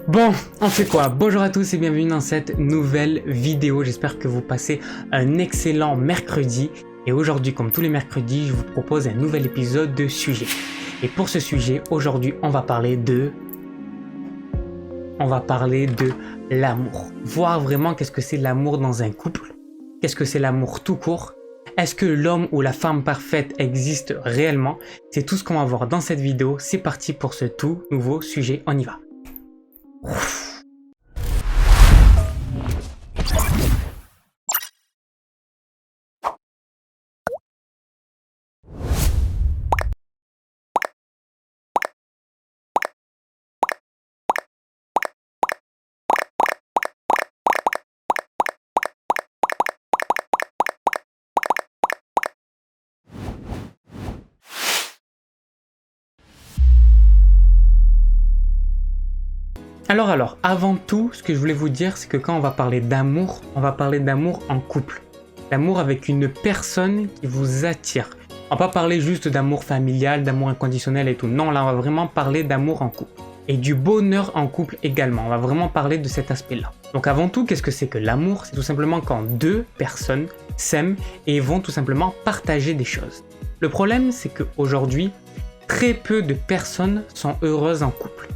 Bon, on fait quoi? Bonjour à tous et bienvenue dans cette nouvelle vidéo. J'espère que vous passez un excellent mercredi. Et aujourd'hui, comme tous les mercredis, je vous propose un nouvel épisode de sujet. Et pour ce sujet, aujourd'hui, on va parler de l'amour. Voir vraiment qu'est-ce que c'est l'amour dans un couple. Qu'est-ce que c'est l'amour tout court? Est-ce que l'homme ou la femme parfaite existe réellement? C'est tout ce qu'on va voir dans cette vidéo. C'est parti pour ce tout nouveau sujet. On y va. Alors, avant tout, ce que je voulais vous dire, c'est que quand on va parler d'amour, on va parler d'amour en couple. D'amour avec une personne qui vous attire. On va pas parler juste d'amour familial, d'amour inconditionnel et tout. Non, là, on va vraiment parler d'amour en couple. Et du bonheur en couple également. On va vraiment parler de cet aspect-là. Donc avant tout, qu'est-ce que c'est que l'amour? C'est tout simplement quand deux personnes s'aiment et vont tout simplement partager des choses. Le problème, c'est qu'aujourd'hui, très peu de personnes sont heureuses en couple.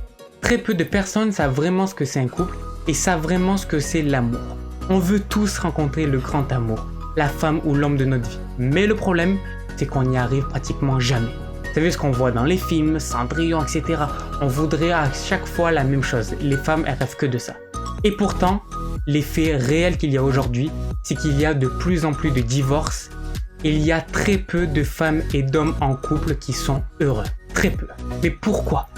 Très peu de personnes savent vraiment ce que c'est un couple et savent vraiment ce que c'est l'amour. On veut tous rencontrer le grand amour, la femme ou l'homme de notre vie. Mais le problème, c'est qu'on n'y arrive pratiquement jamais. Vous savez ce qu'on voit dans les films, Cendrillon, etc. On voudrait à chaque fois la même chose. Les femmes, elles rêvent que de ça. Et pourtant, l'effet réel qu'il y a aujourd'hui, c'est qu'il y a de plus en plus de divorces. Il y a très peu de femmes et d'hommes en couple qui sont heureux. Très peu. Mais pourquoi ?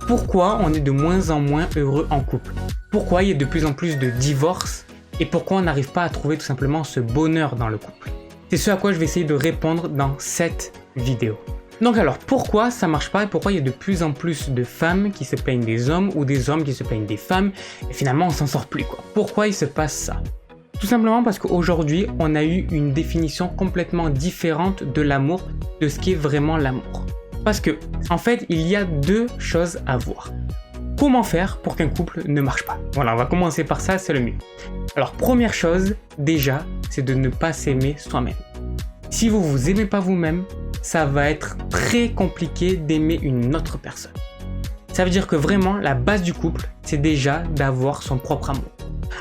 Pourquoi on est de moins en moins heureux en couple? Pourquoi il y a de plus en plus de divorces? Et pourquoi on n'arrive pas à trouver tout simplement ce bonheur dans le couple? C'est ce à quoi je vais essayer de répondre dans cette vidéo. Donc alors, pourquoi ça marche pas et pourquoi il y a de plus en plus de femmes qui se plaignent des hommes ou des hommes qui se plaignent des femmes et finalement on s'en sort plus quoi? Pourquoi il se passe ça? Tout simplement parce qu'aujourd'hui, on a eu une définition complètement différente de l'amour, de ce qu'est vraiment l'amour. Parce que, en fait, il y a deux choses à voir. Comment faire pour qu'un couple ne marche pas? Voilà, on va commencer par ça, c'est le mieux. Alors, première chose, déjà, c'est de ne pas s'aimer soi-même. Si vous vous aimez pas vous-même, ça va être très compliqué d'aimer une autre personne. Ça veut dire que vraiment, la base du couple, c'est déjà d'avoir son propre amour.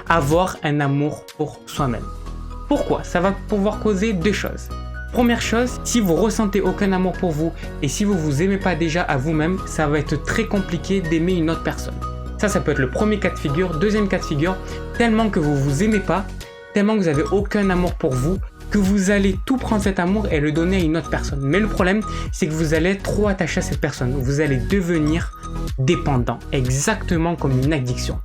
Avoir un amour pour soi-même. Pourquoi? Ça va pouvoir causer deux choses. Première chose, si vous ressentez aucun amour pour vous et si vous vous aimez pas déjà à vous-même, ça va être très compliqué d'aimer une autre personne. Ça peut être le premier cas de figure. Deuxième cas de figure, tellement que vous vous aimez pas, tellement que vous avez aucun amour pour vous, que vous allez tout prendre cet amour et le donner à une autre personne. Mais le problème, c'est que vous allez être trop attaché à cette personne. Vous allez devenir dépendant, exactement comme une addiction,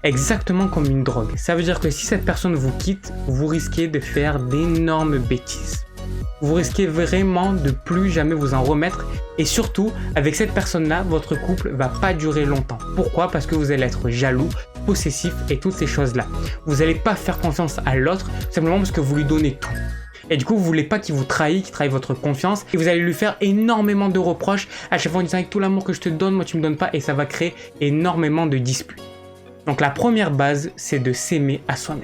exactement comme une drogue. Ça veut dire que si cette personne vous quitte, vous risquez de faire d'énormes bêtises. Vous risquez vraiment de plus jamais vous en remettre et surtout, avec cette personne-là, votre couple va pas durer longtemps. Pourquoi? Parce que vous allez être jaloux, possessif et toutes ces choses-là. Vous n'allez pas faire confiance à l'autre simplement parce que vous lui donnez tout. Et du coup, vous voulez pas qu'il vous trahisse, qu'il trahisse votre confiance et vous allez lui faire énormément de reproches à chaque fois en disant avec tout l'amour que je te donne, moi tu me donnes pas et ça va créer énormément de disputes. Donc la première base, c'est de s'aimer à soi-même.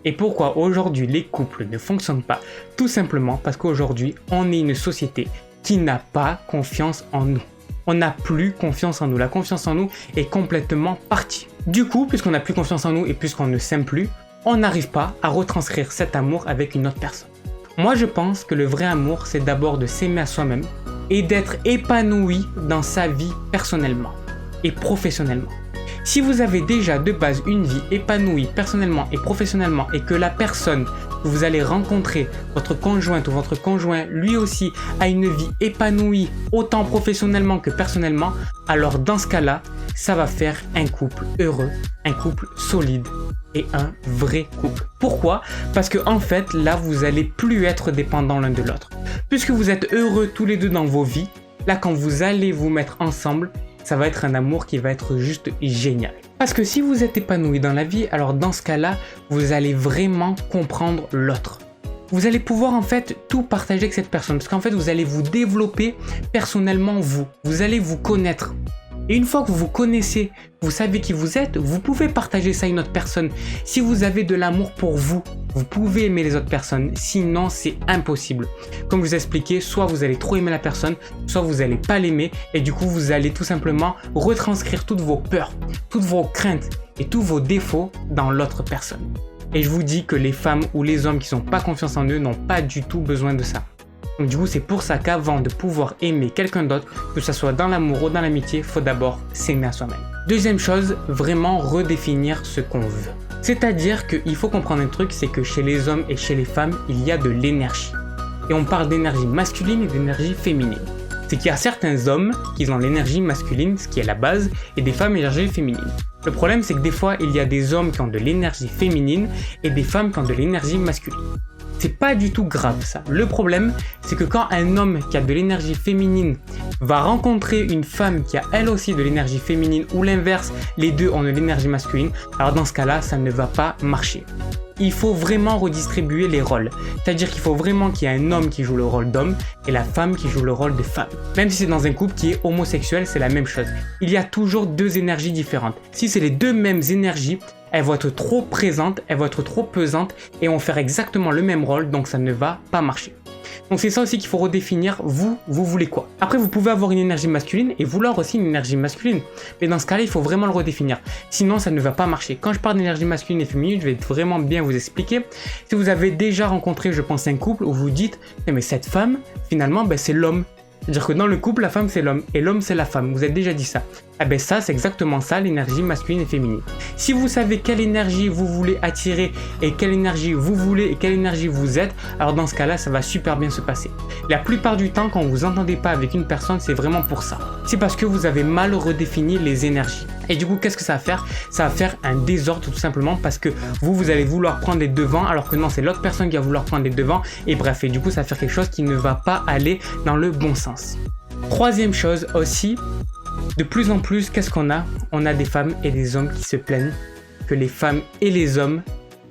Et pourquoi aujourd'hui les couples ne fonctionnent pas? Tout simplement parce qu'aujourd'hui on est une société qui n'a pas confiance en nous. On n'a plus confiance en nous. La confiance en nous est complètement partie. Du coup, puisqu'on n'a plus confiance en nous et puisqu'on ne s'aime plus, on n'arrive pas à retranscrire cet amour avec une autre personne. Moi je pense que le vrai amour c'est d'abord de s'aimer à soi-même et d'être épanoui dans sa vie personnellement et professionnellement. Si vous avez déjà de base une vie épanouie personnellement et professionnellement et que la personne que vous allez rencontrer, votre conjointe ou votre conjoint, lui aussi a une vie épanouie autant professionnellement que personnellement, alors dans ce cas-là, ça va faire un couple heureux, un couple solide et un vrai couple. Pourquoi? Parce que en fait, là, vous allez plus être dépendants l'un de l'autre. Puisque vous êtes heureux tous les deux dans vos vies, là, quand vous allez vous mettre ensemble, ça va être un amour qui va être juste génial. Parce que si vous êtes épanoui dans la vie, alors dans ce cas-là, vous allez vraiment comprendre l'autre. Vous allez pouvoir en fait tout partager avec cette personne. Parce qu'en fait, vous allez vous développer personnellement vous. Vous allez vous connaître. Et une fois que vous vous connaissez, vous savez qui vous êtes, vous pouvez partager ça à une autre personne. Si vous avez de l'amour pour vous, vous pouvez aimer les autres personnes. Sinon, c'est impossible. Comme je vous ai expliqué, soit vous allez trop aimer la personne, soit vous n'allez pas l'aimer. Et du coup, vous allez tout simplement retranscrire toutes vos peurs, toutes vos craintes et tous vos défauts dans l'autre personne. Et je vous dis que les femmes ou les hommes qui n'ont pas confiance en eux n'ont pas du tout besoin de ça. Donc du coup, c'est pour ça qu'avant de pouvoir aimer quelqu'un d'autre, que ce soit dans l'amour ou dans l'amitié, il faut d'abord s'aimer à soi-même. Deuxième chose, vraiment redéfinir ce qu'on veut. C'est-à-dire qu'il faut comprendre un truc, c'est que chez les hommes et chez les femmes, il y a de l'énergie. Et on parle d'énergie masculine et d'énergie féminine. C'est qu'il y a certains hommes qui ont l'énergie masculine, ce qui est la base, et des femmes énergie féminine. Le problème, c'est que des fois, il y a des hommes qui ont de l'énergie féminine et des femmes qui ont de l'énergie masculine. C'est pas du tout grave ça. Le problème, c'est que quand un homme qui a de l'énergie féminine va rencontrer une femme qui a elle aussi de l'énergie féminine ou l'inverse, les deux ont de l'énergie masculine, alors dans ce cas-là, ça ne va pas marcher. Il faut vraiment redistribuer les rôles. C'est-à-dire qu'il faut vraiment qu'il y ait un homme qui joue le rôle d'homme et la femme qui joue le rôle de femme. Même si c'est dans un couple qui est homosexuel, c'est la même chose. Il y a toujours deux énergies différentes. Si c'est les deux mêmes énergies, elles vont être trop présentes, elles vont être trop pesantes et vont faire exactement le même rôle, donc ça ne va pas marcher. Donc c'est ça aussi qu'il faut redéfinir, vous voulez quoi. Après, vous pouvez avoir une énergie masculine et vouloir aussi une énergie masculine. Mais dans ce cas-là, il faut vraiment le redéfinir. Sinon, ça ne va pas marcher. Quand je parle d'énergie masculine et féminine, je vais vraiment bien vous expliquer. Si vous avez déjà rencontré, je pense, un couple où vous dites « Mais cette femme, finalement, c'est l'homme ». C'est-à-dire que dans le couple, la femme c'est l'homme et l'homme c'est la femme. Vous avez déjà dit ça. Ah ben ça, c'est exactement ça, l'énergie masculine et féminine. Si vous savez quelle énergie vous voulez attirer et quelle énergie vous voulez et quelle énergie vous êtes, alors dans ce cas-là, ça va super bien se passer. La plupart du temps, quand vous entendez pas avec une personne, c'est vraiment pour ça. C'est parce que vous avez mal redéfini les énergies. Et du coup, qu'est-ce que ça va faire? Ça va faire un désordre tout simplement parce que vous allez vouloir prendre les devants alors que non, c'est l'autre personne qui va vouloir prendre les devants. Et bref, et du coup, ça va faire quelque chose qui ne va pas aller dans le bon sens. Troisième chose aussi, de plus en plus, qu'est-ce qu'on a? On a des femmes et des hommes qui se plaignent que les femmes et les hommes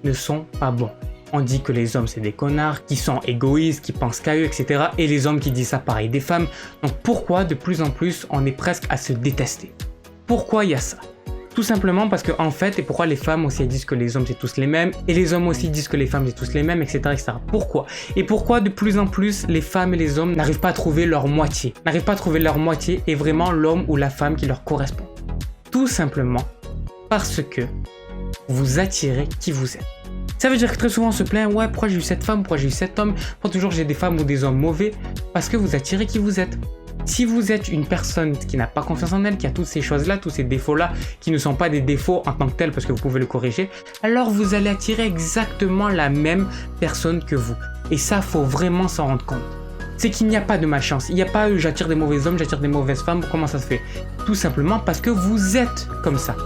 ne sont pas bons. On dit que les hommes c'est des connards, qui sont égoïstes, qui pensent qu'à eux, etc. Et les hommes qui disent ça pareil des femmes. Donc pourquoi de plus en plus on est presque à se détester? Pourquoi il y a ça? Tout simplement parce que en fait, et pourquoi les femmes aussi disent que les hommes c'est tous les mêmes, et les hommes aussi disent que les femmes c'est tous les mêmes, etc. etc. Pourquoi? Et pourquoi de plus en plus les femmes et les hommes n'arrivent pas à trouver leur moitié? N'arrivent pas à trouver leur moitié et vraiment l'homme ou la femme qui leur correspond? Tout simplement parce que vous attirez qui vous êtes. Ça veut dire que très souvent on se plaint, ouais, pourquoi j'ai eu cette femme, pourquoi j'ai eu cet homme, pourquoi toujours j'ai des femmes ou des hommes mauvais? Parce que vous attirez qui vous êtes. Si vous êtes une personne qui n'a pas confiance en elle, qui a toutes ces choses-là, tous ces défauts-là, qui ne sont pas des défauts en tant que tels parce que vous pouvez le corriger, alors vous allez attirer exactement la même personne que vous. Et ça, faut vraiment s'en rendre compte. C'est qu'il n'y a pas de malchance. Il n'y a pas j'attire des mauvais hommes, j'attire des mauvaises femmes. Comment ça se fait? Tout simplement parce que vous êtes comme ça.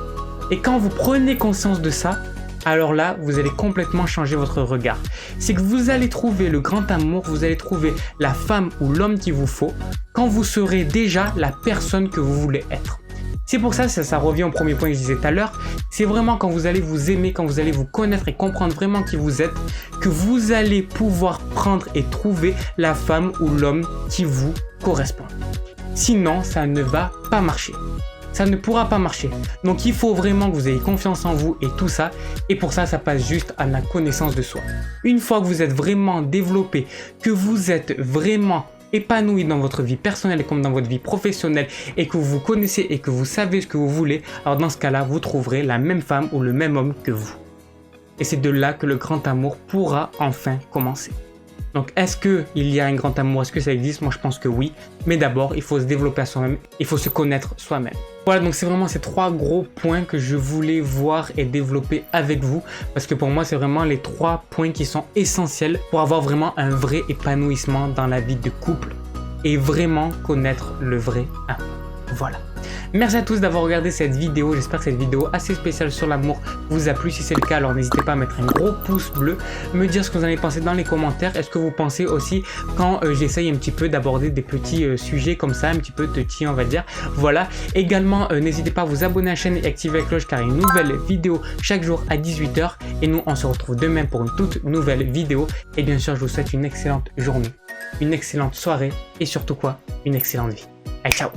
Et quand vous prenez conscience de ça, alors là, vous allez complètement changer votre regard. C'est que vous allez trouver le grand amour, vous allez trouver la femme ou l'homme qu'il vous faut quand vous serez déjà la personne que vous voulez être. C'est pour ça, ça revient au premier point que je disais tout à l'heure, c'est vraiment quand vous allez vous aimer, quand vous allez vous connaître et comprendre vraiment qui vous êtes, que vous allez pouvoir prendre et trouver la femme ou l'homme qui vous correspond. Sinon, ça ne va pas marcher. Ça ne pourra pas marcher. Donc il faut vraiment que vous ayez confiance en vous et tout ça. Et pour ça, ça passe juste à la connaissance de soi. Une fois que vous êtes vraiment développé, que vous êtes vraiment épanoui dans votre vie personnelle comme dans votre vie professionnelle et que vous vous connaissez et que vous savez ce que vous voulez, alors dans ce cas-là, vous trouverez la même femme ou le même homme que vous. Et c'est de là que le grand amour pourra enfin commencer. Donc est-ce qu'il y a un grand amour? Est-ce que ça existe? Moi je pense que oui. Mais d'abord, il faut se développer à soi-même. Il faut se connaître soi-même. Voilà, donc c'est vraiment ces trois gros points que je voulais voir et développer avec vous. Parce que pour moi, c'est vraiment les trois points qui sont essentiels pour avoir vraiment un vrai épanouissement dans la vie de couple. Et vraiment connaître le vrai amour. Voilà. Merci à tous d'avoir regardé cette vidéo. J'espère que cette vidéo assez spéciale sur l'amour vous a plu. Si c'est le cas, alors n'hésitez pas à mettre un gros pouce bleu, me dire ce que vous en avez pensé dans les commentaires. Est-ce que vous pensez aussi quand j'essaye un petit peu d'aborder des petits sujets comme ça, un petit peu touchy on va dire. Voilà. Également, n'hésitez pas à vous abonner à la chaîne et activer la cloche car il y a une nouvelle vidéo chaque jour à 18 h. Et nous, on se retrouve demain pour une toute nouvelle vidéo. Et bien sûr, je vous souhaite une excellente journée, une excellente soirée et surtout quoi, une excellente vie. Allez, ciao!